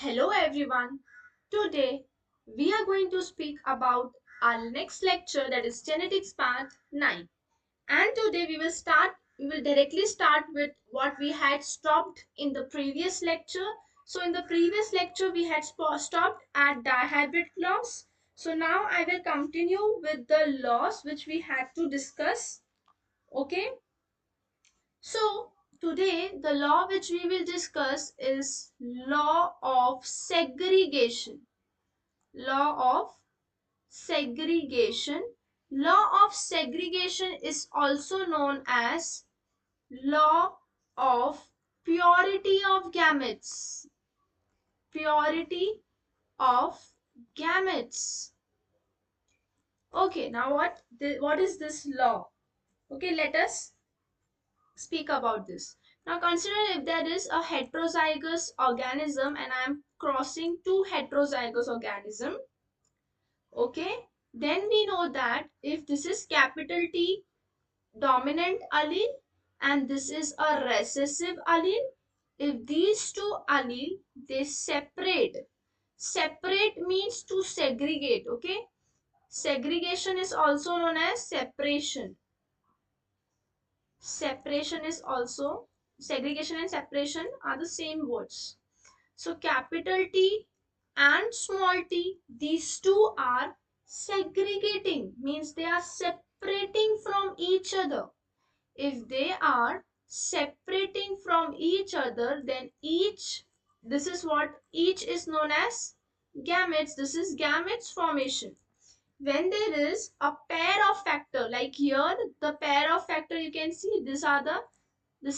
Hello everyone. Today we are going to speak about our next lecture, that is genetics part 9. And today we will directly start with what we had stopped in the previous lecture. So in the previous lecture we had stopped at dihybrid clause. So now I will continue with the laws which we had to discuss. Okay? So today the law which we will discuss is law of segregation. Law of segregation. Law of segregation is also known as law of purity of gametes. Purity of gametes. Okay, now what is this law? Okay, let us speak about this. Now consider if there is a heterozygous organism and I am crossing two heterozygous organism. Okay, then we know that if this is capital T dominant allele and this is a recessive allele, if these two allele they separate means to segregate. Okay, segregation is also known as separation. Separation is also segregation and separation are the same words. So capital T and small t, these two are segregating, means they are separating from each other. If they are separating from each other, then this is what each is known as gametes. This is gametes formation. When there is a pair of factor, like here the pair of factor you can see, this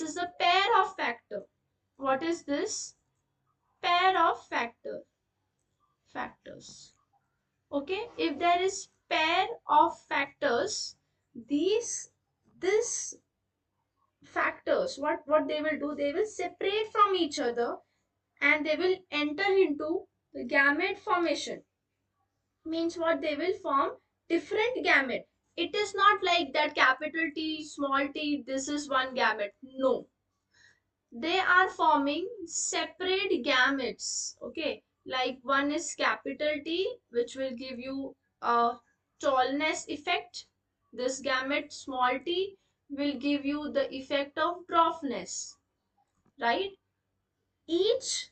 is the pair of factor. What is this? Pair of factors. Okay, if there is pair of factors, these this factors, what they will do, they will separate from each other and they will enter into the gamete formation. Means what, they will form different gamete. It is not like that capital T small t this is one gamete. No, they are forming separate gametes. Okay, like one is capital T which will give you a tallness effect. This gamete small t will give you the effect of dwarfness, right? Each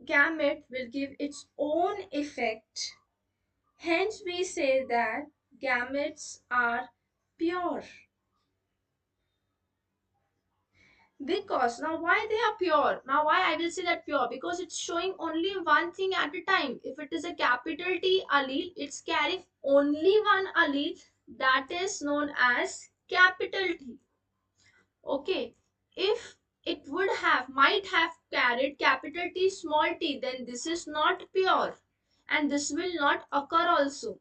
gamete will give its own effect. Hence we say that gametes are pure. Because now why they are pure? Now why I will say that pure? Because it's showing only one thing at a time. If it is a capital T allele, it's carrying only one allele, that is known as capital T. Okay. If it might have carried capital T small t, then this is not pure and this will not occur also.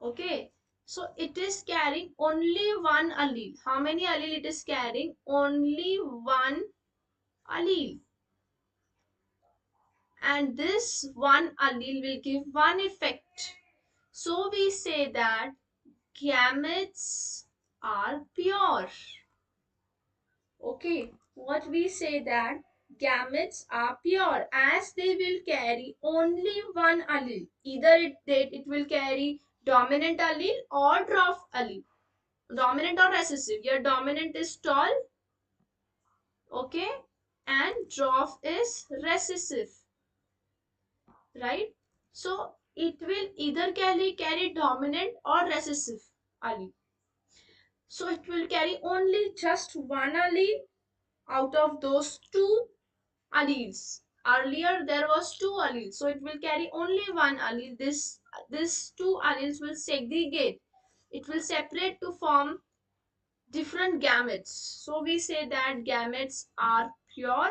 Okay. So it is carrying only one allele. How many allele it is carrying? Only one allele. And this one allele will give one effect. So we say that gametes are pure. Okay, what we say that gametes are pure as they will carry only one allele. Either it will carry dominant allele or dwarf allele. Dominant or recessive. Your dominant is tall, okay, and dwarf is recessive, right? So it will either carry dominant or recessive allele. So it will carry only just one allele out of those two alleles. Earlier there was two alleles, so it will carry only one allele. This two alleles will segregate. It will separate to form different gametes. So we say that gametes are pure,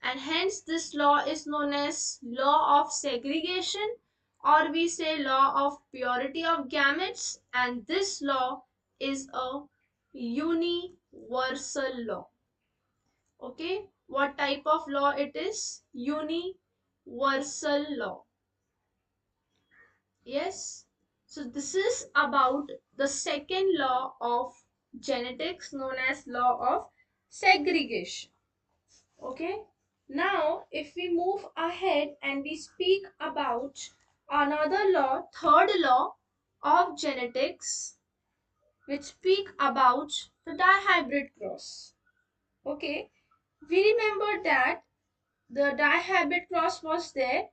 and hence this law is known as law of segregation, or we say law of purity of gametes, and this law is a universal law. Okay, what type of law it is? Universal law. Yes, so this is about the second law of genetics known as law of segregation. Okay, Now, if we move ahead and we speak about another law, third law of genetics, which speak about the dihybrid cross. Okay, we remember that the dihybrid cross was there,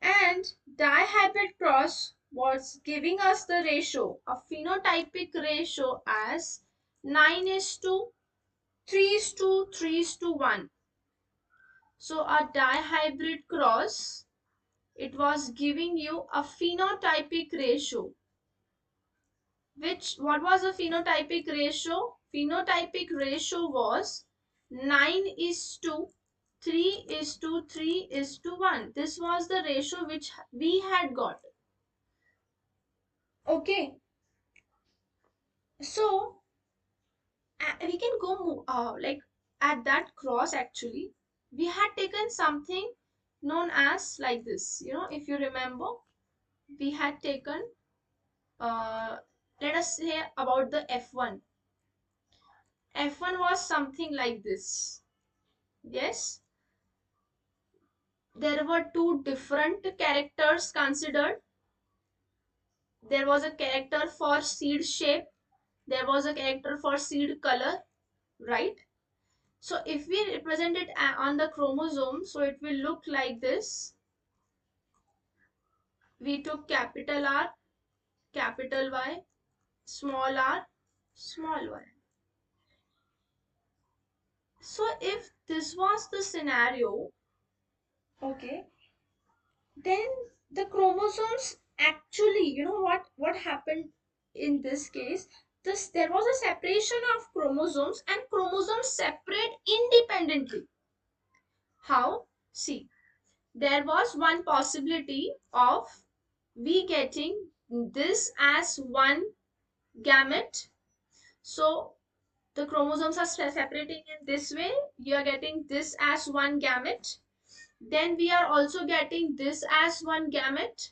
and dihybrid cross was giving us the ratio, a phenotypic ratio as 9 is to 3 is to 3 is to 1. So a dihybrid cross, it was giving you a phenotypic ratio. Which, what was the phenotypic ratio? Phenotypic ratio was 9 is to 3 is to 3 is to 1. This was the ratio which we had got. Okay, so we can go like at that cross actually we had taken something known as like this, if you remember, we had taken uh, let us say about the f1. F1 was something like this. Yes, there were two different characters considered. There was a character for seed shape, there was a character for seed color, right? So if we represent it on the chromosome, so it will look like this. We took capital R, capital Y, small y. So if this was the scenario, okay, then the chromosomes actually, what happened in this case? This, there was a separation of chromosomes, and chromosomes separate independently. How? See, there was one possibility of we getting this as one gamete. So the chromosomes are separating in this way. You are getting this as one gamete. Then we are also getting this as one gamete.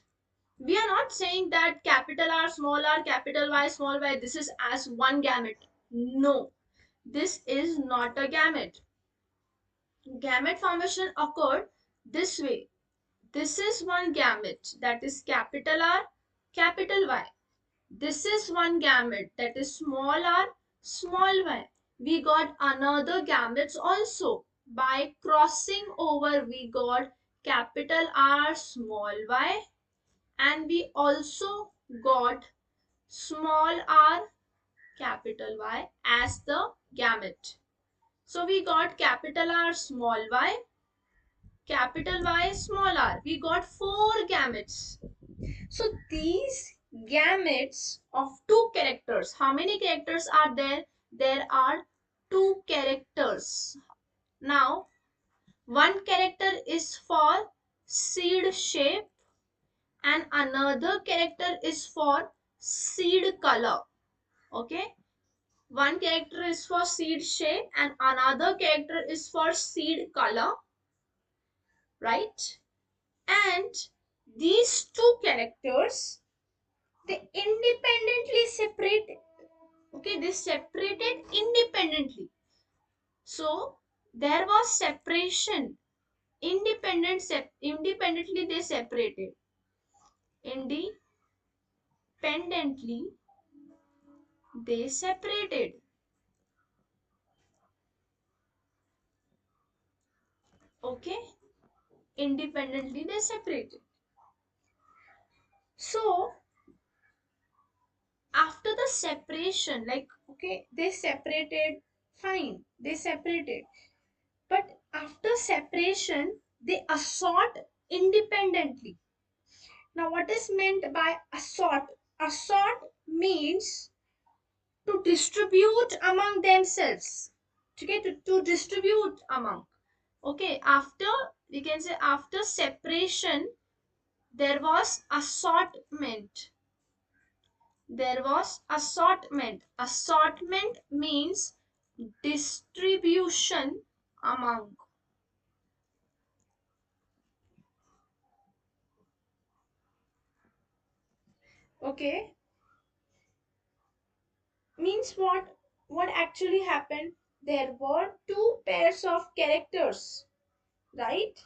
We are not saying that capital R, capital Y, small y, this is as one gamete. No, this is not a gamete. Gamete formation occurred this way. This is one gamete, that is capital R, capital Y. This is one gamete, that is small r, small y. We got another gametes also. By crossing over, we got capital R, small y, and we also got small r, capital Y as the gamete. So we got capital R, small y, capital Y, small r. We got four gametes. So these gametes of two characters, how many characters are there? There are two characters. Now, one character is for seed shape and another character is for seed color. Okay? One character is for seed shape and another character is for seed color, right? And these two characters, they independently separated. Okay, they separated independently. So there was separation. Independently they separated. Independently they separated. Okay, independently they separated. So after the separation, like, okay, they separated, fine, they separated. But after separation, they assort independently. Now, what is meant by assort? Assort means to distribute among themselves. Okay, to distribute among. Okay, after, we can say after separation, there was assortment. There was assortment. Assortment means distribution among. Okay, means what actually happened? There were two pairs of characters. right?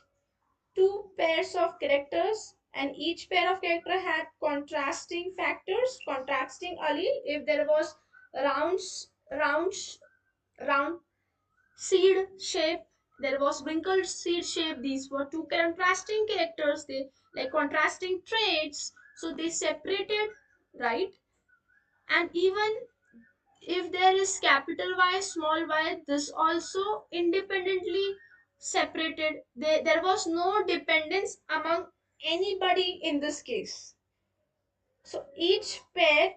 Two pairs of characters, and each pair of character had contrasting factors, contrasting allele. If there was round round round seed shape, there was wrinkled seed shape. These were two contrasting characters, they like contrasting traits, so they separated, right? And even if there is capital Y, small y, this also independently separated. There was no dependence among anybody in this case. So each pair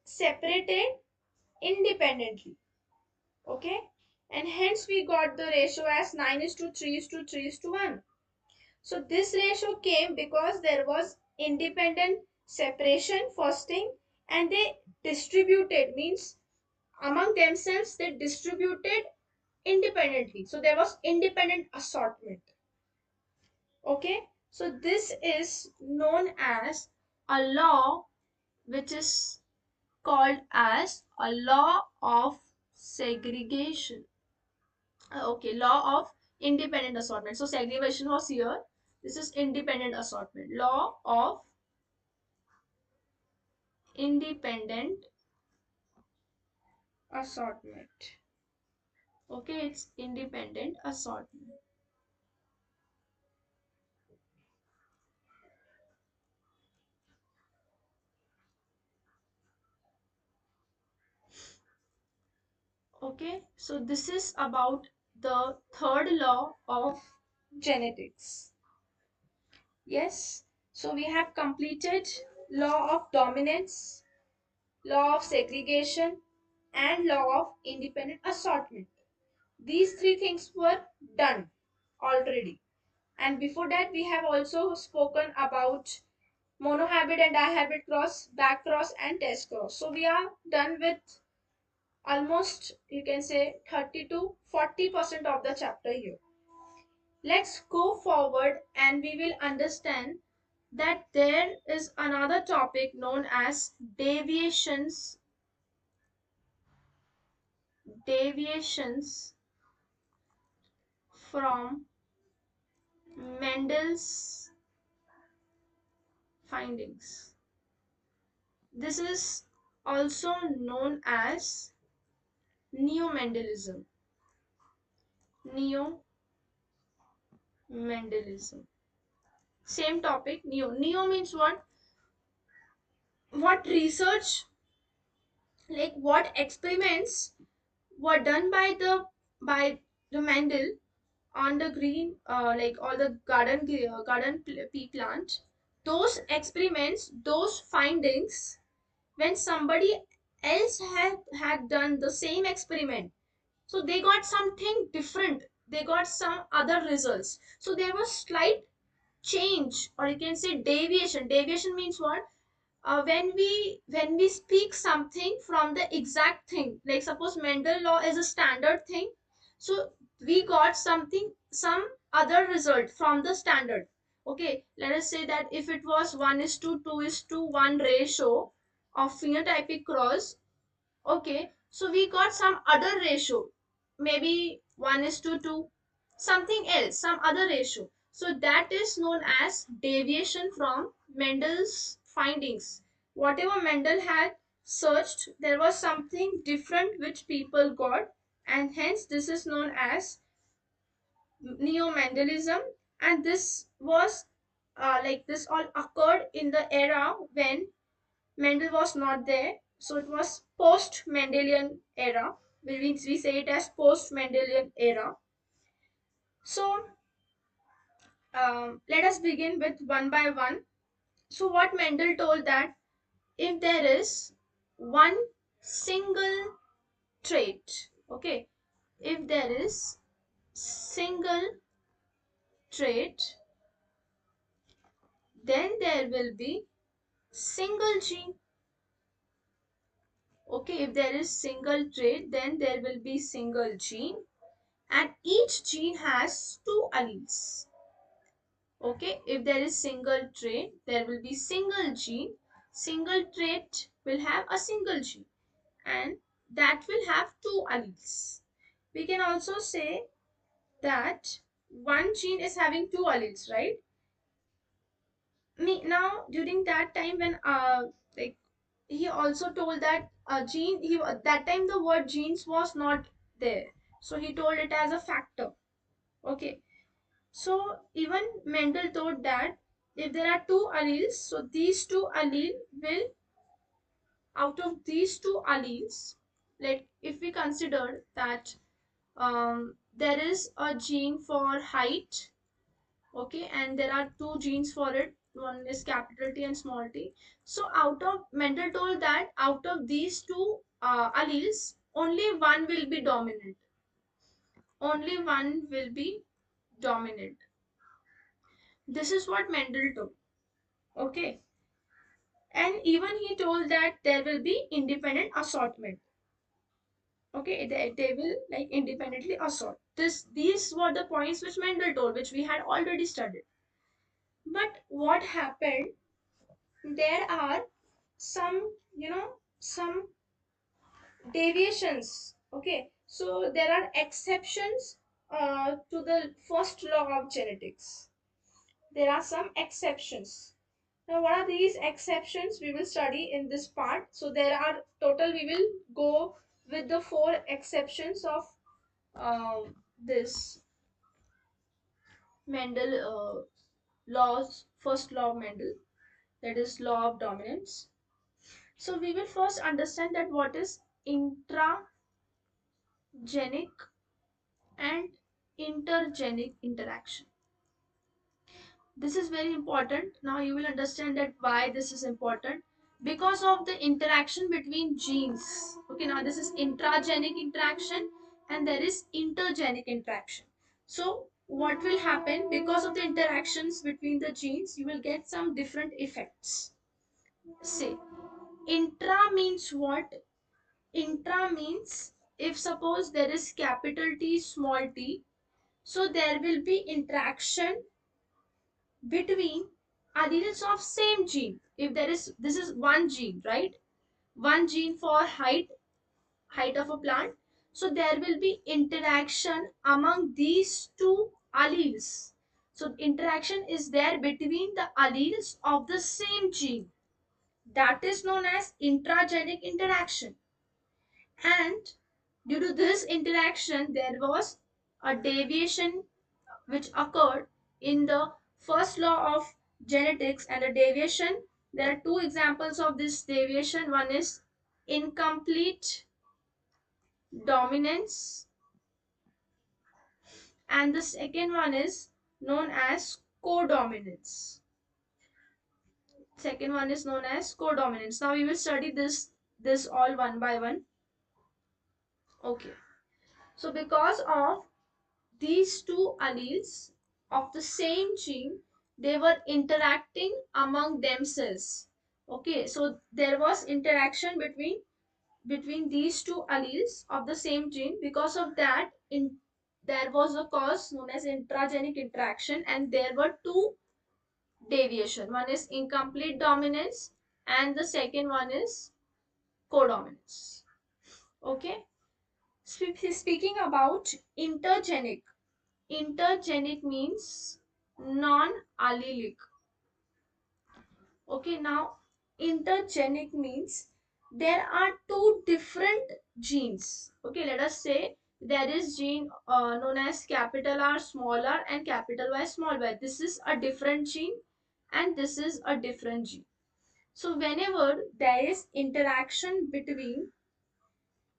separated independently. Okay? And hence we got the ratio as 9 is to 3 is to 3 is to 1. So this ratio came because there was independent separation first thing, and they distributed, means among themselves they distributed independently. So there was independent assortment. Okay, so this is known as a law, which is called as a law of segregation. Okay, law of independent assortment. So segregation was here. This is independent assortment. Law of independent assortment. Okay, it's independent assortment. Okay, so this is about the third law of genetics. Yes, so we have completed law of dominance, law of segregation, and law of independent assortment. These three things were done already. And before that, we have also spoken about monohabit and dihabit cross, back cross, and test cross. So we are done with almost, you can say, 30 to 40% of the chapter here. Let's go forward and we will understand that there is another topic known as deviations from Mendel's findings. This is also known as neo-Mendelism. Neo-Mendelism. Same topic, neo. Neo means what? What research, like what experiments were done by the Mendel on the green, like all the pea plant. Those experiments, those findings, when somebody else had done the same experiment, so they got something different, they got some other results, so there was slight change, or you can say deviation. Deviation means what? When we speak something from the exact thing, like suppose Mendel law is a standard thing, so we got something, some other result from the standard. Okay, let us say that if it was 1 is to 2 is to 1 ratio of phenotypic cross, okay, so we got some other ratio, maybe 1 is to 2, something else, some other ratio. So that is known as deviation from Mendel's findings. Whatever Mendel had searched, there was something different which people got, and hence this is known as neo-Mendelism. And this was like this all occurred in the era when Mendel was not there. So it was post Mendelian era. We say it as post Mendelian era. So let us begin with one by one. So what Mendel told that if there is one single trait, okay, if there is single trait, then there will be single gene. Okay, if there is single trait, then there will be single gene, and each gene has two alleles. Okay, if there is single trait, there will be single gene. Single trait will have a single gene, and that will have two alleles. We can also say that one gene is having two alleles, right? Now during that time when like he also told that gene, he that time the word genes was not there, so he told it as a factor. Okay, so even Mendel thought that if there are two alleles, so these two allele will, out of these two alleles, like if we consider that there is a gene for height, okay, and there are two genes for it, one is capital T and small t. So out of, Mendel told that out of these two alleles, only one will be dominant, only one will be dominant. This is what Mendel told. Okay, and even he told that there will be independent assortment. Okay, they will like independently assort. These were the points which Mendel told, which we had already studied. But what happened, there are some, some deviations. Okay, so there are exceptions to the first law of genetics. There are some exceptions. Now what are these exceptions, we will study in this part. So there are total, we will go with the four exceptions of this Mendel laws, first law of Mendel, that is law of dominance. So we will first understand that what is intragenic and intergenic interaction. This is very important. Now you will understand that why this is important, because of the interaction between genes. Okay, now this is intragenic interaction and there is intergenic interaction. So what will happen, because of the interactions between the genes, you will get some different effects. Say intra means what? Intra means if suppose there is capital T, small t, so there will be interaction between alleles of same gene. If there is, this is one gene, right? One gene for height of a plant. So there will be interaction among these two alleles. So interaction is there between the alleles of the same gene. That is known as intragenic interaction. And due to this interaction, there was a deviation which occurred in the first law of genetics. And the deviation, there are two examples of this deviation. One is incomplete dominance, and the second one is known as codominance. Second one is known as codominance. Now we will study this all one by one. Okay, so because of these two alleles of the same gene, they were interacting among themselves. Okay, so there was interaction between these two alleles of the same gene. Because of that, there was a cause known as intragenic interaction, and there were two deviation. One is incomplete dominance and the second one is codominance. Okay, speaking about intergenic. Intergenic means non-allelic. Okay, now intergenic means there are two different genes. Okay, let us say there is gene known as capital R small r and capital Y small y. This is a different gene and this is a different gene. So whenever there is interaction between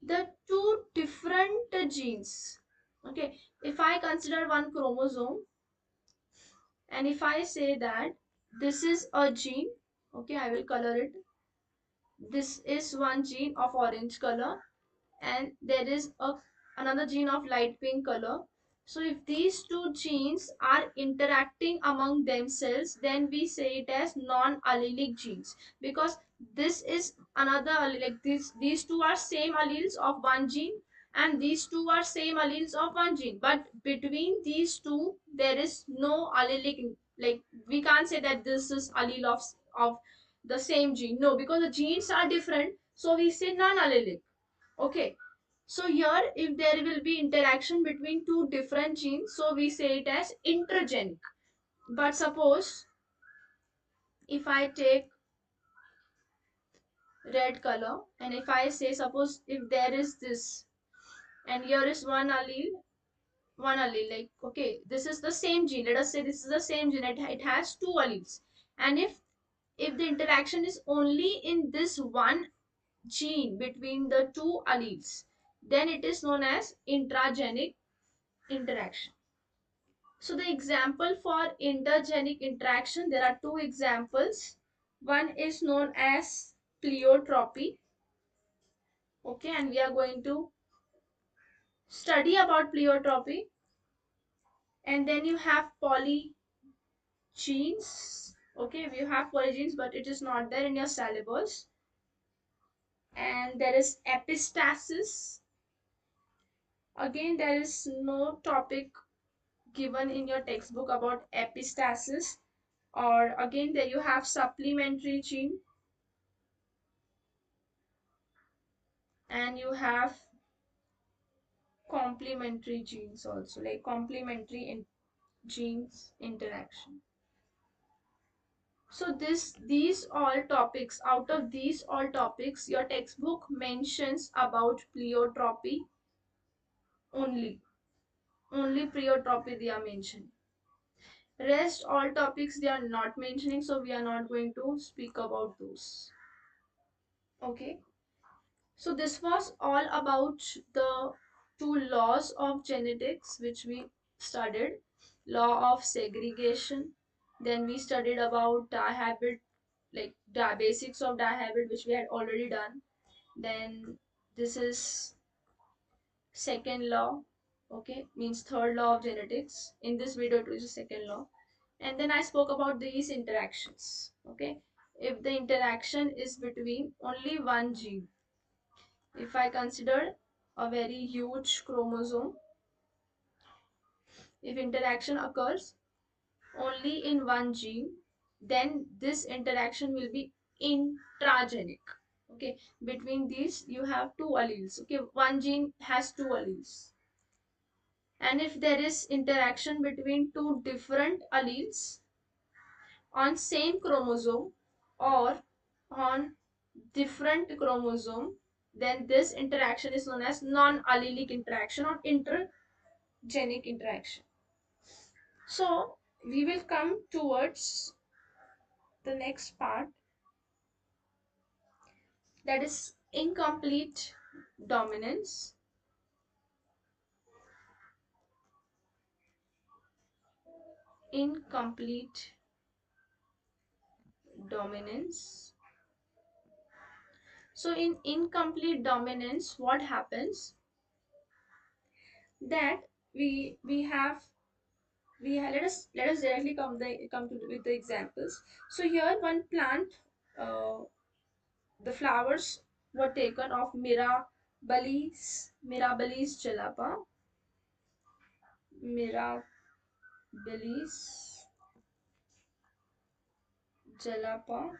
the two different genes, okay, if I consider one chromosome, and if I say that this is a gene, okay, I will color it. This is one gene of orange color, and there is another gene of light pink color. So if these two genes are interacting among themselves, then we say it as non-allelic genes, because this is another like these two are same alleles of one gene, and these two are same alleles of one gene, but between these two there is no allelic, like we can't say that this is allele of the same gene. No, because the genes are different, so we say non-allelic. Okay, So here, if there will be interaction between two different genes, so we say it as intergenic. But suppose if I take red color and if I say, suppose if there is this and here is one allele, like, okay, this is the same gene. Let us say this is the same gene. It has two alleles. And if the interaction is only in this one gene between the two alleles, then it is known as intragenic interaction. So the example for intergenic interaction, there are two examples. One is known as pleiotropy. Okay, and we are going to study about pleiotropy. And then you have polygenes. Okay, we have polygenes, but it is not there in your syllabus. And there is epistasis. Again, there is no topic given in your textbook about epistasis. Or again, there you have supplementary gene and you have complementary genes also, like genes interaction. So these all topics, out of these all topics, your textbook mentions about pleiotropy only. Only pleiotropy they are mentioning. Rest all topics they are not mentioning, so we are not going to speak about those. Okay. So this was all about the two laws of genetics which we studied. Law of segregation. Then we studied about dihabit, like basics of dihabit, which we had already done. Then this is second law. Okay, means third law of genetics. In this video, it is the second law. And then I spoke about these interactions. Okay, if the interaction is between only one gene, if I consider a very huge chromosome, if interaction occurs only in one gene, then this interaction will be intragenic. Okay, between these you have two alleles. Okay, one gene has two alleles. And if there is interaction between two different alleles on same chromosome or on different chromosome, then this interaction is known as non-allelic interaction or intergenic interaction. So we will come towards the next part, that is incomplete dominance. Incomplete dominance. So in incomplete dominance, what happens that let us directly come to with the examples. So here one plant, uh, the flowers were taken of Mirabilis jalapa, Mirabilis jalapa.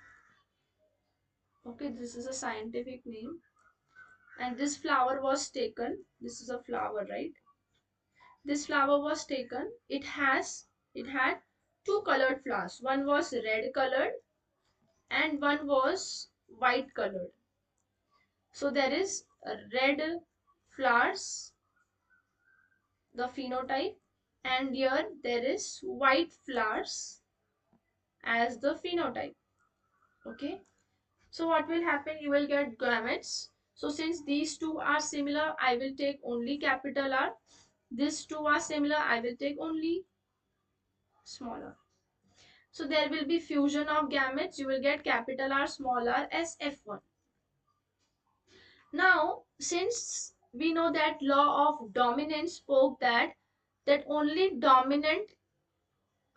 Okay, this is a scientific name. And this flower was taken. This is a flower, right? This flower was taken. It had two colored flowers. One was red colored and one was white colored. So there is red flowers, the phenotype, and here there is white flowers as the phenotype. Okay. So what will happen? You will get gametes. So since these two are similar, I will take only capital R. These two are similar, I will take only smaller. So there will be fusion of gametes. You will get capital R, small r as F1. Now, since we know that law of dominance spoke that only dominant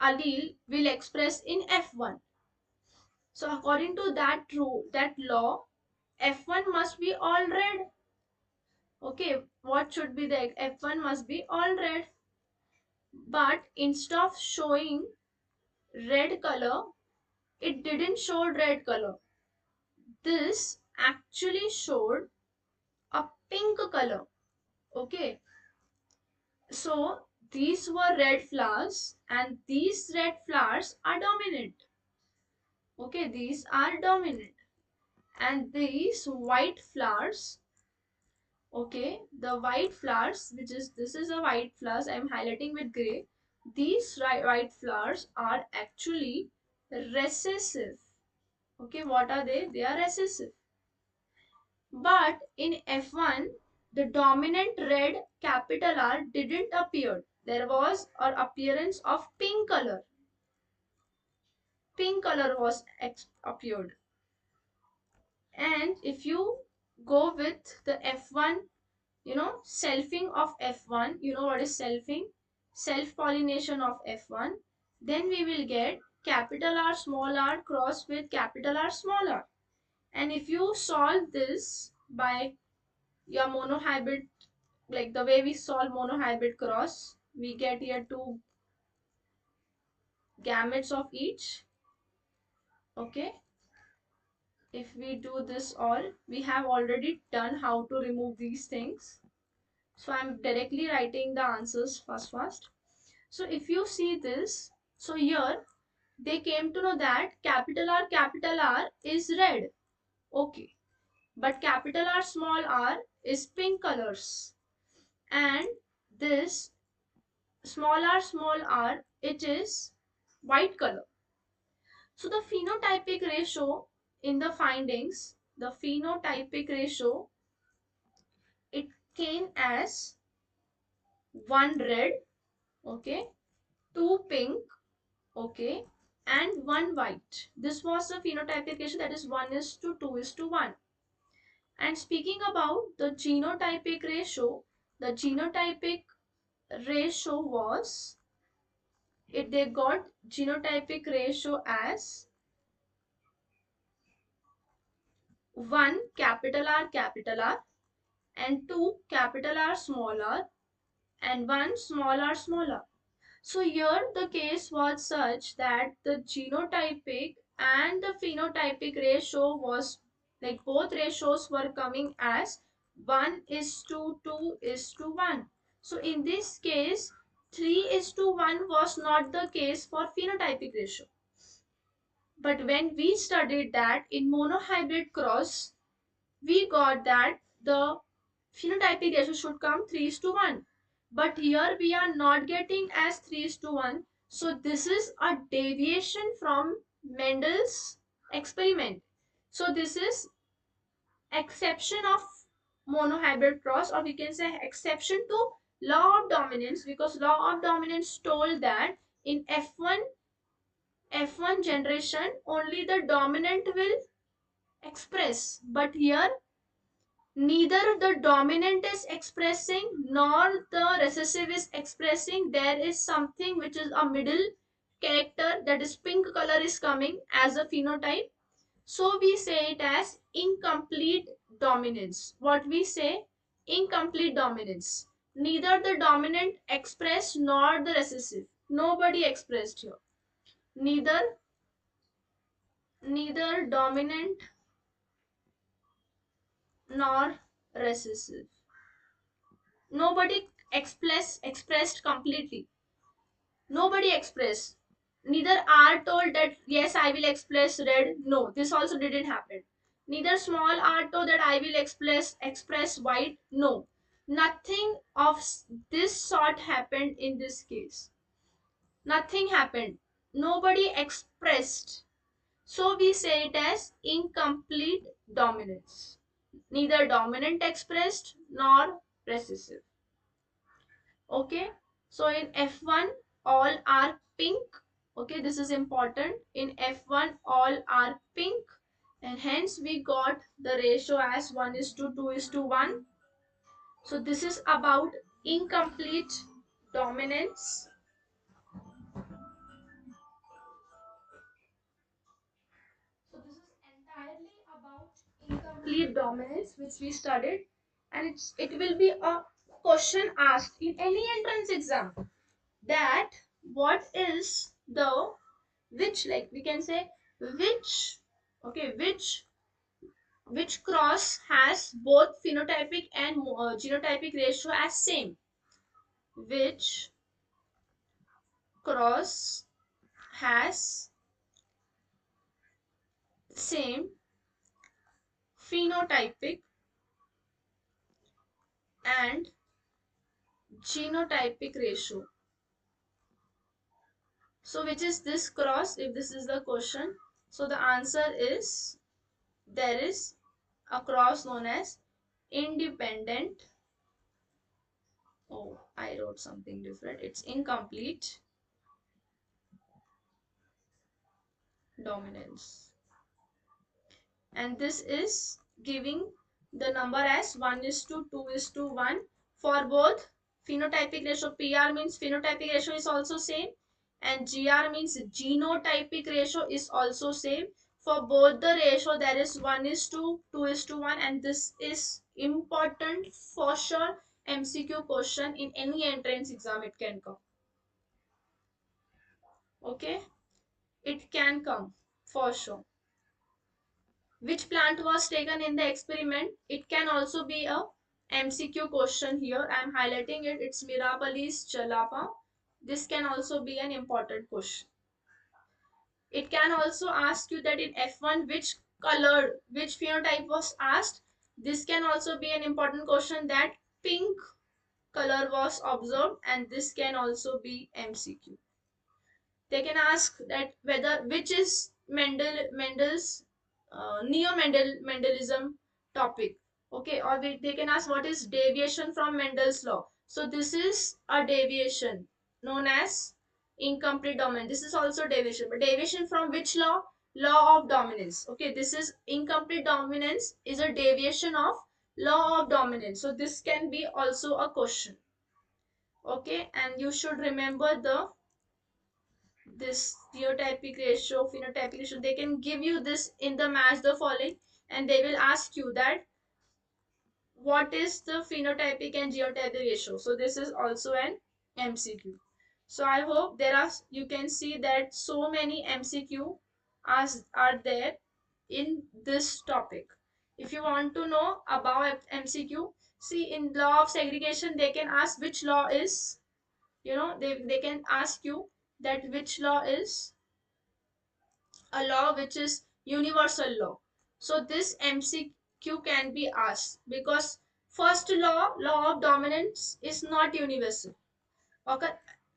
allele will express in F1. So according to that law, F1 must be all red. Okay, what should be the F1 must be all red. But instead of showing red color, it didn't show red color. This actually showed a pink color. Okay, so these were red flowers, and these red flowers are dominant. Okay, these are dominant. And these white flowers, okay, the white flowers, which is this is a white flowers, I'm highlighting with gray. These white flowers are actually recessive. Okay, what are they? They are recessive. But in F1, the dominant red capital R didn't appear. There was an appearance of pink color. Pink color was appeared. And if you go with the F1, selfing of F1, you know what is selfing? Self pollination of F1. Then we will get capital R small r cross with capital R small r. And if you solve this by your monohybrid, like the way we solve monohybrid cross, we get here two gametes of each. Okay, if we do this all, we have already done how to remove these things. So I'm directly writing the answers first. So if you see this, so here they came to know that capital R is red. Okay, but capital R small r is pink colors, and this small r, it is white color. So the phenotypic ratio in the findings, the phenotypic ratio, it came as 1 red, okay, 2 pink, okay, and 1 white. This was the phenotypic ratio, that is 1 is to 2 is to 1. And speaking about the genotypic ratio, the genotypic ratio was, it they got genotypic ratio as 1 capital R and 2 capital R small r and 1 small r. So here the case was such that the genotypic and the phenotypic ratio was, like, both ratios were coming as 1 is to 2 is to 1. So in this case 3 is to 1 was not the case for phenotypic ratio. But when we studied that in monohybrid cross, we got that the phenotypic ratio should come 3 is to 1. But here we are not getting as 3 is to 1. So this is a deviation from Mendel's experiment. So this is exception of monohybrid cross, or we can say exception to law of dominance, because law of dominance told that in F1 generation only the dominant will express, but here neither the dominant is expressing nor the recessive is expressing. There is something which is a middle character, that is pink color is coming as a phenotype. So we say it as incomplete dominance. What we say? Incomplete dominance. Neither the dominant expressed nor the recessive. Nobody expressed here. Neither dominant nor recessive. Nobody expressed completely. Nobody expressed. Neither R told that yes I will express red. No, this also didn't happen. Neither small R told that I will express white. No, nothing of this sort happened in this case. Nothing happened. Nobody expressed. So we say it as incomplete dominance. Neither dominant expressed nor recessive. Okay, so in F1 all are pink. Okay, this is important. In F1 all are pink, and hence we got the ratio as 1 is to 2 is to 1. So this is about incomplete dominance. So this is entirely about incomplete dominance which we studied, and it will be a question asked in any entrance exam, that what is the, which, like we can say, which, okay, which which cross has both phenotypic and genotypic ratio as same? Which cross has same phenotypic and genotypic ratio? So which is this cross, if this is the question? So the answer is, there is a cross known as independent. Oh, I wrote something different. It's incomplete dominance. And this is giving the number as 1 is to 2 is to 1 for both phenotypic ratio. PR means phenotypic ratio is also same, and GR means genotypic ratio is also same. For both the ratio there is 1 is to 2 is to 1, and this is important for sure. MCQ question in any entrance exam it can come. Okay, it can come for sure. Which plant was taken in the experiment? It can also be a MCQ question here. I am highlighting it. It's Mirabilis jalapa. This can also be an important question. It can also ask you that in F1 which color, which phenotype was asked. This can also be an important question, that pink color was observed, and this can also be MCQ. They can ask that whether which is Mendel's Mendelism topic. Okay, or they can ask what is deviation from Mendel's law. So this is a deviation known as incomplete dominance. This is also deviation, but deviation from which law? Law of dominance. Okay, this is incomplete dominance is a deviation of law of dominance. So this can be also a question. Okay, and you should remember this stereotypic ratio, phenotypic ratio. They can give you this in the match the following, and they will ask you that what is the phenotypic and genotypic ratio. So this is also an MCQ. So I hope there are, you can see that so many MCQ are there in this topic. If you want to know about MCQ, see in law of segregation they can ask which law is, they can ask you that which law is a law which is universal law. So this MCQ can be asked because first law of dominance is not universal. Okay,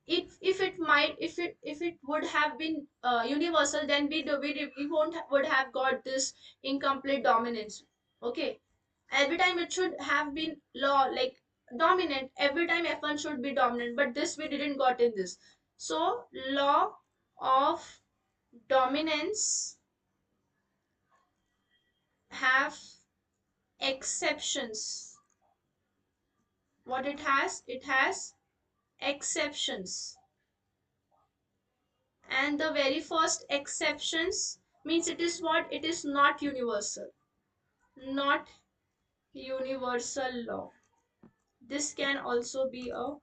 if it might, if it would have been universal, then we won't would have got this incomplete dominance. Okay, every time it should have been law like dominant. Every time F1 should be dominant, but this we didn't got in this. So law of dominance have exceptions. What it has? It has exceptions. And the very first exceptions means it is what? It is not universal. Not universal law. This can also be a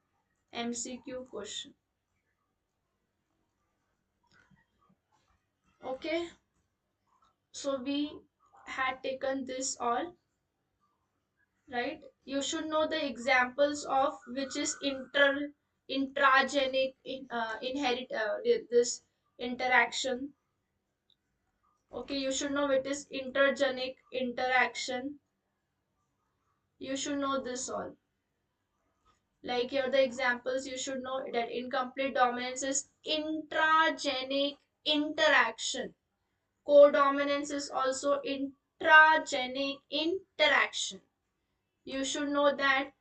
MCQ question. Okay. So we had taken this all, right? You should know the examples of which is intragenic inherit this interaction. Okay, you should know it is intergenic interaction. You should know this all. Like here the examples, you should know that incomplete dominance is intragenic interaction. Codominance is also intragenic interaction. You should know that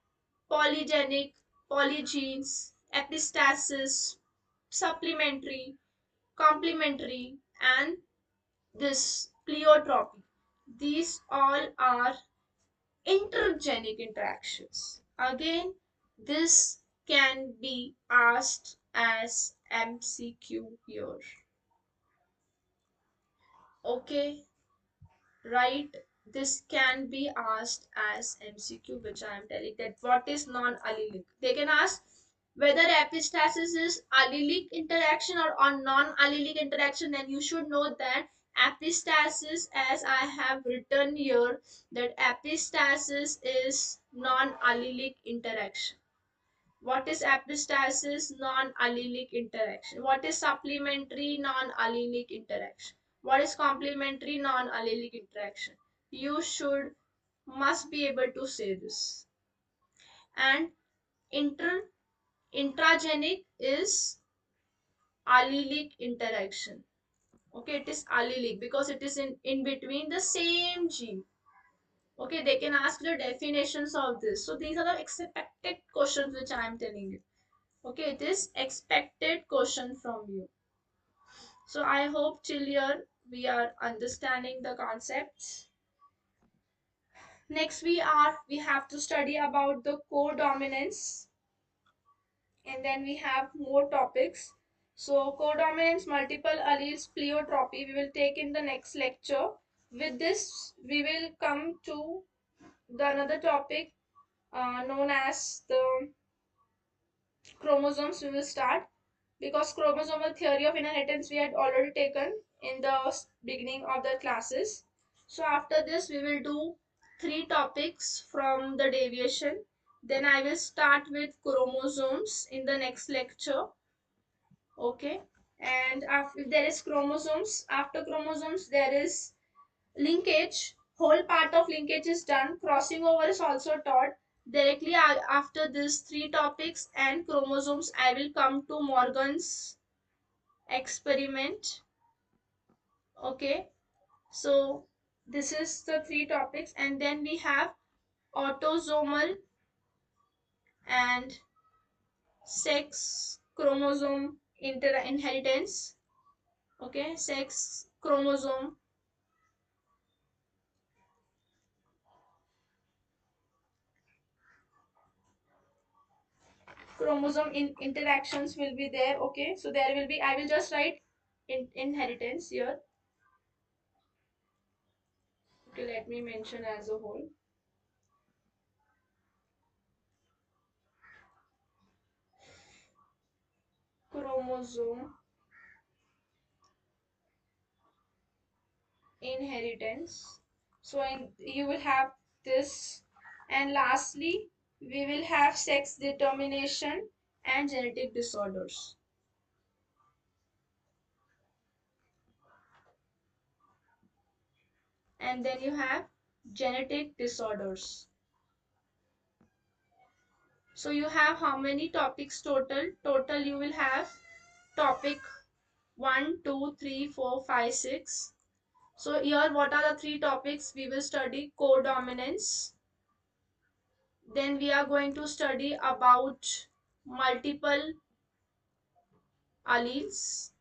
polygenic, polygenes, epistasis, supplementary, complementary, and this pleiotropy. These all are intergenic interactions. Again, this can be asked as MCQ here. Okay, right? This can be asked as MCQ, which I am telling that what is non-allelic. They can ask whether epistasis is allelic interaction or on non-allelic interaction, then you should know that Epistasis, as I have written here, that epistasis is non-allelic interaction. What is epistasis? Non-allelic interaction. What is supplementary? Non-allelic interaction. What is complementary? Non-allelic interaction. You should must be able to say this. And inter intragenic is allelic interaction. Okay, it is allelic because it is in between the same gene. Okay, they can ask the definitions of this. So these are the expected questions which I am telling you. Okay, it is expected question from you. So I hope till here we are understanding the concepts. Next we have to study about the codominance, and then we have more topics. So codominance, multiple alleles, pleiotropy we will take in the next lecture. With this we will come to the another topic known as the chromosomes. We will start because chromosomal theory of inheritance we had already taken in the beginning of the classes. So after this we will do three topics from the deviation. Then I will start with chromosomes in the next lecture. Okay, and after, if there is chromosomes, after chromosomes there is linkage. Whole part of linkage is done. Crossing over is also taught. Directly after these three topics and chromosomes I will come to Morgan's experiment. Okay, so this is the three topics, and then we have autosomal and sex chromosome inheritance. Okay, sex chromosome interactions will be there. Okay, so there will be, I will just write inheritance here. Okay, let me mention as a whole. Chromosome inheritance. So you will have this, and lastly we will have sex determination and genetic disorders. And then you have genetic disorders. So you have how many topics total? Total you will have topic 1, 2, 3, 4, 5, 6. So here what are the three topics? We will study codominance. Then we are going to study about multiple alleles.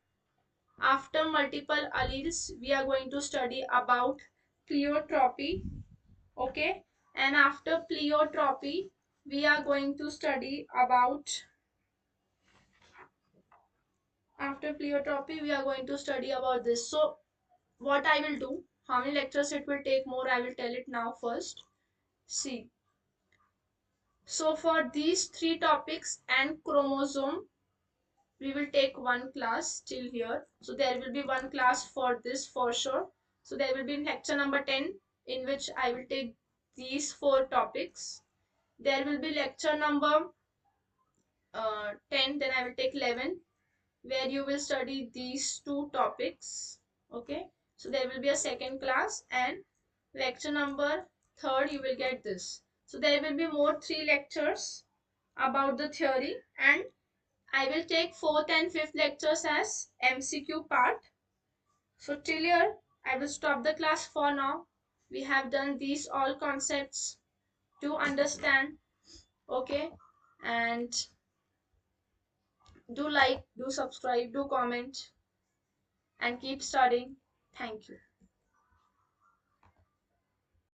After multiple alleles, we are going to study about pleiotropy. Okay. And after pleiotropy, we are going to study about this. So what I will do, how many lectures it will take more, I will tell it now first. See, so for these three topics and chromosome, we will take one class till here. So there will be one class for this for sure. So there will be lecture number 10 in which I will take these four topics. There will be lecture number 10, then I will take 11 where you will study these two topics. Okay, so there will be a second class, and lecture number third you will get this. So there will be more three lectures about the theory, and I will take fourth and fifth lectures as MCQ part. So till here I will stop the class for now. We have done these all concepts to understand. Okay, and do like, do subscribe, do comment, and keep studying. Thank you.